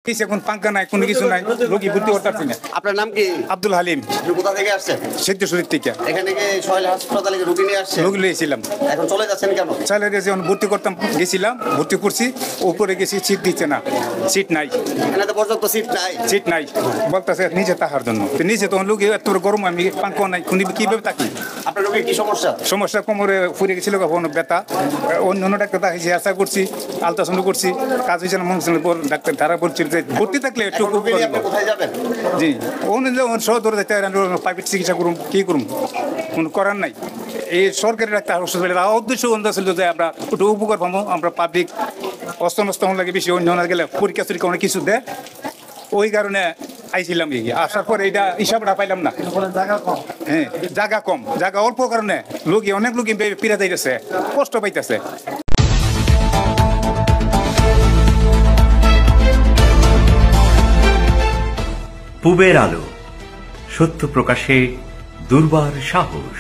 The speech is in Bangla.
এখন পাঙ্কা নাই, কোনো কিছু নাই, রোগী ভর্তি করতে পারছি না। আপনার নাম কি? আব্দুল হালিম, আপনি কোথা থেকে আসছেন? সিদ্ধেশ্বরীর থেকে এখানে কি সোহেল হাসপাতালে রোগী নিয়ে আসছেন? রোগী লিয়েছিলাম, এখন চলে যাচ্ছেন কেন? চাইলে যখন ভর্তি করতাম গেছিলাম, ভর্তি করছি, উপরে গেছি, সিট দিচ্ছে না, সিট নাই, এখানে তো পর্যাপ্ত সিট নাই। সিট নাই বলতেছে নিজে তাহার জন্য। তো নিজে তখন লোক এত গরম, আমি পাঙ্কা নাই, কিভাবে থাকি? আপনার রোগীর কি সমস্যা? সমস্যা কোমরে ফুরে গেছিল, কখনো ব্যথা, অন্য ডাক্তার দেখাইছি, আশা করছি, আলট্রাসাউন্ড করছি, কাজ হয়েছে না, মনে হচ্ছিল ডাক্তার ধারা বলছিল যে ভর্তি থাকলে একটু এখন রোগী নিয়ে আপনি কোথায় যাবেন? জি সহ ধরে যাইতে প্রাইভেট চিকিৎসা করুন, কি করুন, কোনো করার নাই। এই সরকারি ডাক্তার হসপিটালের উদ্দেশ্য ছিল যে আমরা একটু উপকার পাবো, আমরা পাবলিক অস্ত লাগে বেশি, অন্য গেলে পরীক্ষা টরীক্ষা অনেক কিছু দেয়, ওই কারণে আইছিলাম। আসার পর এইটা হিসাবটা পাইলাম না। হ্যাঁ, জায়গা কম, জায়গা অল্প কারণে অনেক লোক পিড়া যাইতেছে, কষ্ট পাইতেছে। পূবের আলো, সত্য প্রকাশে দুর্বার সাহস।